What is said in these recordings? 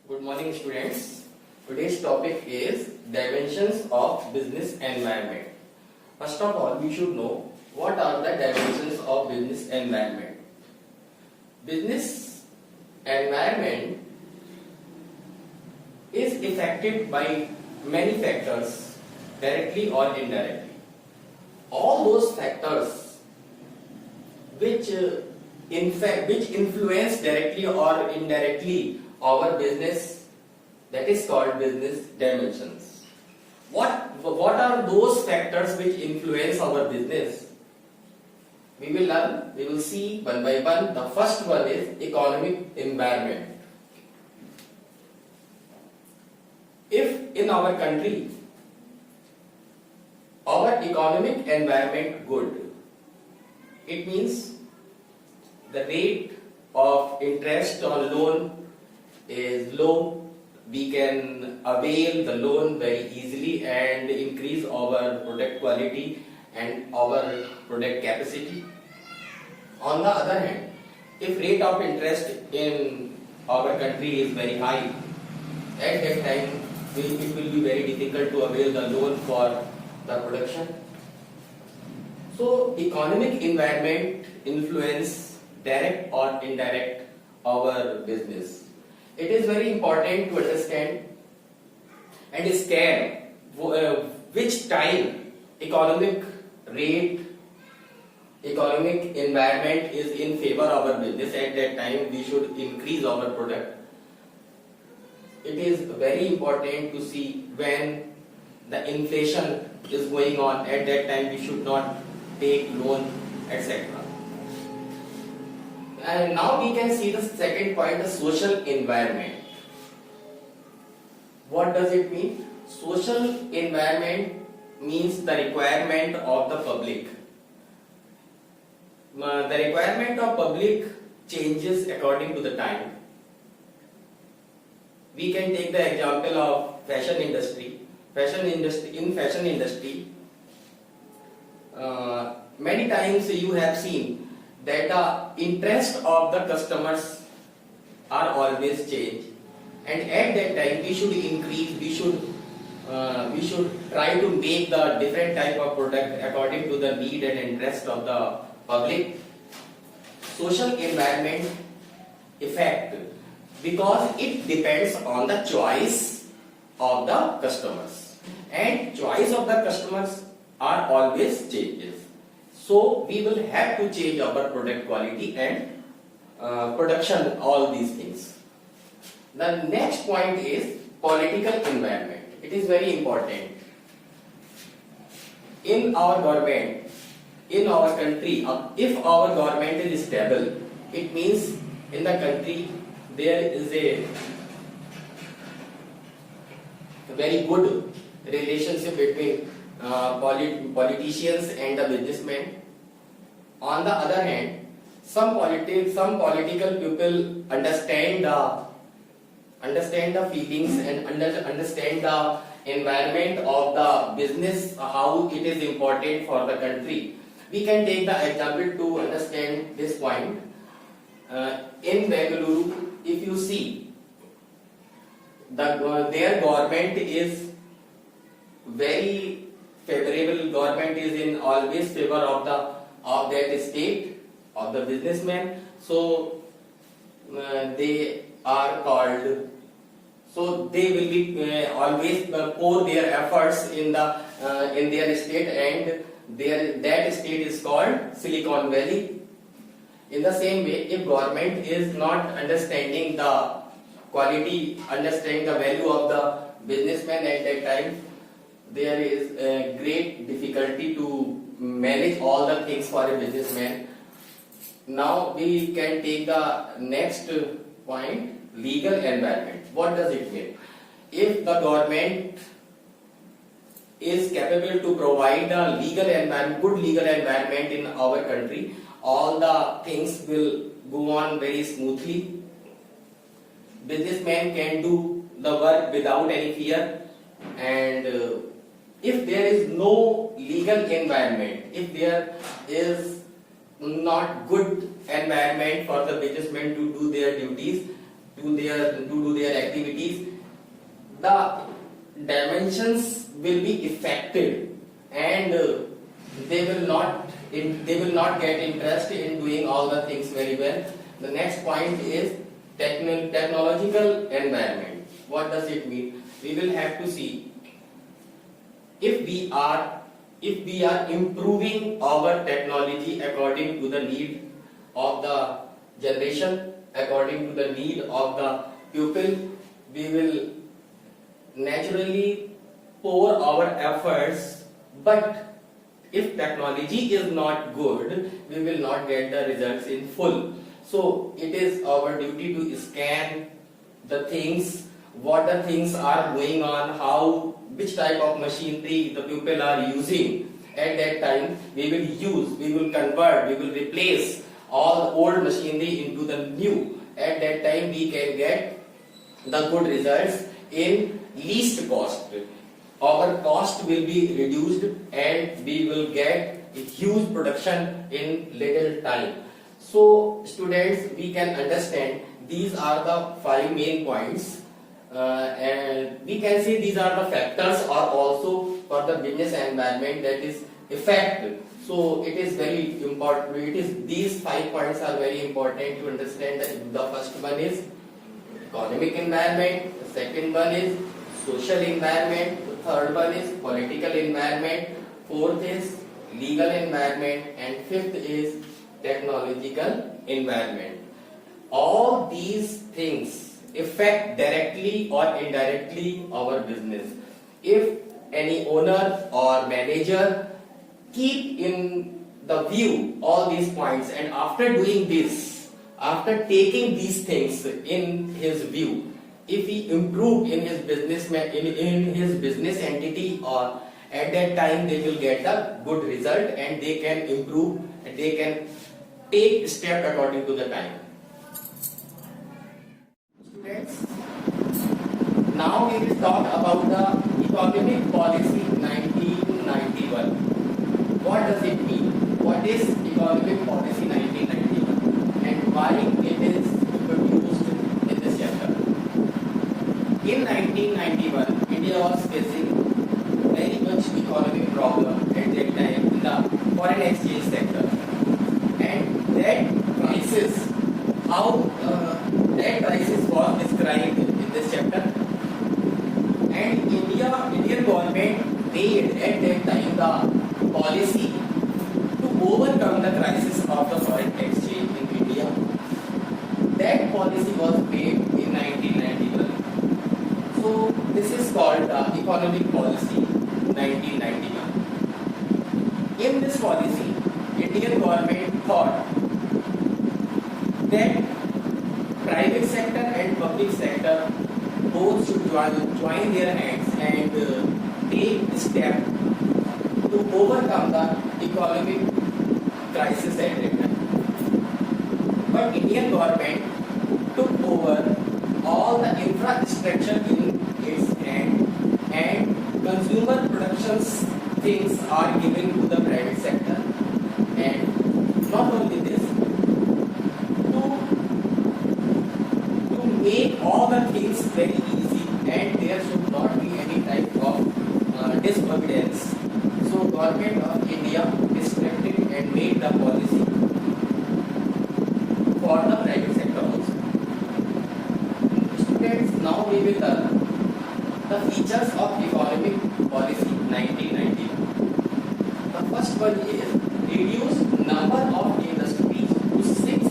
Good morning, students. Today's topic is dimensions of business environment. First of all, we should know what are the dimensions of business environment. Business environment is affected by many factors, directly or indirectly. All those factors which influence directly or indirectly our business, that is called business dimensions. What are those factors which influence our business? We will learn, we will see one by one. The first one is economic environment. If in our country our economic environment good, it means the rate of interest on loan is low, we can avail the loan very easily and increase our product quality and our product capacity. On the other hand, if rate of interest in our country is very high, at that time it will be very difficult to avail the loan for the production. So economic environment influence direct or indirect our business. It is very important to understand and scan which time economic environment is in favor of our business. At that time we should increase our product. It is very important to see when the inflation is going on. At that time we should not take loan, etc. And now we can see the second point, the social environment. What does it mean? Social environment means the requirement of the public. The requirement of public changes according to the time. We can take the example of fashion industry. In fashion industry, many times you have seen that the interest of the customers are always change, and at that time we should increase, we should try to make the different type of product according to the need and interest of the public. Social environment effect, because it depends on the choice of the customers, and choice of the customers are always changes. So we will have to change our product quality and production, all these things. The next point is political environment. It is very important. In our government, in our country, if our government is stable, it means in the country there is a very good relationship between politicians and the businessmen. On the other hand, some political people understand the feelings and understand the environment of the business, how it is important for the country. We can take the example to understand this point. In Bengaluru, if you see, their government is very favorable. Government is in always favor of that state, of the businessman. So they are called. So they will be always pour their efforts in their state, and that state is called Silicon Valley. In the same way, if government is not understanding the quality, understanding the value of the businessman, at that time there is a great difficulty to manage all the things for a businessman. Now we can take the next point, legal environment. What does it mean? If the government is capable to provide a legal environment, good legal environment in our country, all the things will go on very smoothly. Businessmen can do the work without any fear, and if there is no legal environment, if there is not good environment for the businessmen to do their duties, to do their activities, the dimensions will be affected, and they will not get interest in doing all the things very well. The next point is technological environment. What does it mean? We will have to see if we are improving our technology according to the need of the generation, according to the need of the pupil, we will naturally pour our efforts. But if technology is not good, we will not get the results in full. So it is our duty to scan the things, what the things are going on, which type of machinery the people are using. At that time, we will convert, we will replace all the old machinery into the new. At that time, we can get the good results in least cost. Our cost will be reduced and we will get a huge production in little time. So students, we can understand these are the 5 main points, and we can say these are the factors are also for the business environment that is effect. So it is very important, these 5 points are very important to understand. The first one is economic environment, the second one is social environment, the third one is political environment, fourth is legal environment, and fifth is technological environment. All these things affect directly or indirectly our business. If any owner or manager keep in the view all these points, and after doing this, after taking these things in his view, if he improve in his in his business entity, or at that time they will get the good result and they can improve and they can take step according to the time. Students, now we will talk about the economic policy 1991. What does it mean? What is economic policy 1991 and why it is introduced in this chapter? In 1991, India was facing very much economic problem at that time in the foreign exchange sector, and that crisis, that crisis was described in this chapter. And Indian government made at that time the policy to overcome the crisis of the foreign exchange in India. That policy was made in 1991. So this is called the economic policy 1991. In this policy, Indian government thought that private sector and public sector both should join their hands and take step to overcome the economic crisis at that time. But Indian government took over all the infrastructure in its hand, and consumer productions things are given to the private sector. And not only this, to make all the things very easy, and there should not be any type of disobedience. So government of India restricted and made the policy for the private sector also. Students, now we will learn the features of economic policy 1991. The first one is reduce number of industries to 6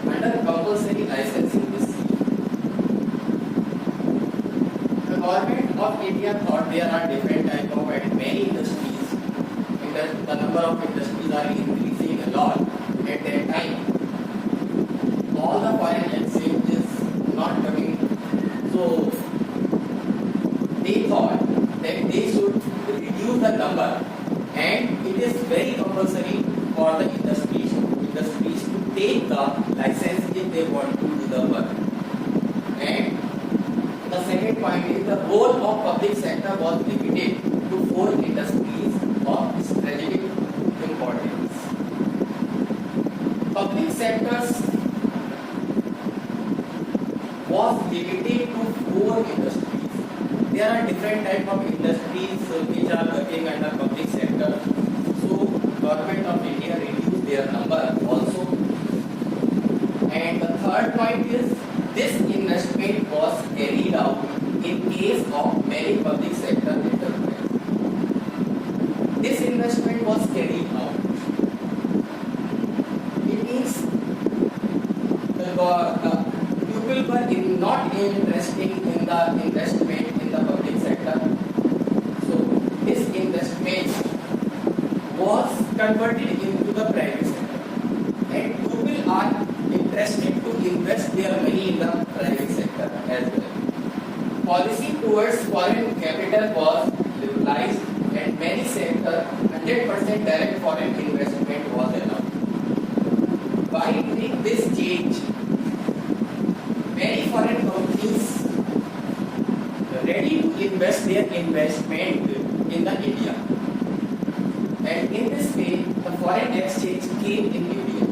under compulsory licensing scheme. The government of India thought there are different types of and many industries. The number of industries are increasing a lot at that time. All the foreign exchange is not coming. So they thought that they should reduce the number, and it is very compulsory for the industries to take the license if they want to do the work. And the second point is the role of public sector was limited to 4 industries of strategic importance. Public sectors was limited to 4 industries. There are different type of industries which are working under public sector. So government of India reduced their number also. And the third point is this investment was carried out in case of many public sector enterprises. This investment was carried out. It means the people were not interested in the investment in the public sector. So this investment was converted into the private sector, and people are interested to invest their money in the private sector as well. Policy towards foreign capital was liberalized, and many sectors 100% direct foreign investment was allowed. By doing this change, many foreign companies were ready to invest their investment in the India, and in this way the foreign exchange came in India.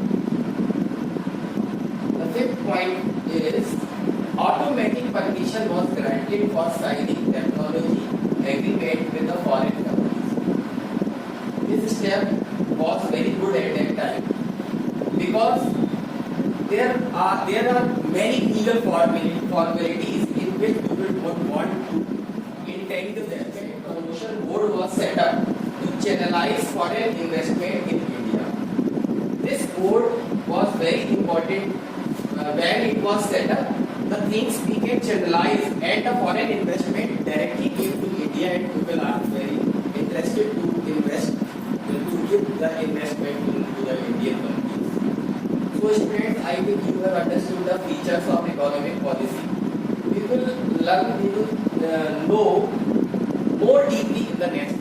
The fifth point is automatic permission was granted for signing technology agreement with the foreign companies. This step was very good at that time because there are many legal formalities in which people would want to entangle themselves. Promotion board was set up to channelize foreign investment in India. This board was very important. When it was set up, the things became channelized and the foreign investment directly came to India, and people are very interested to invest, to give the investment to the Indian companies. So students, I think you have understood the features of economic policy. We will know more deeply in the next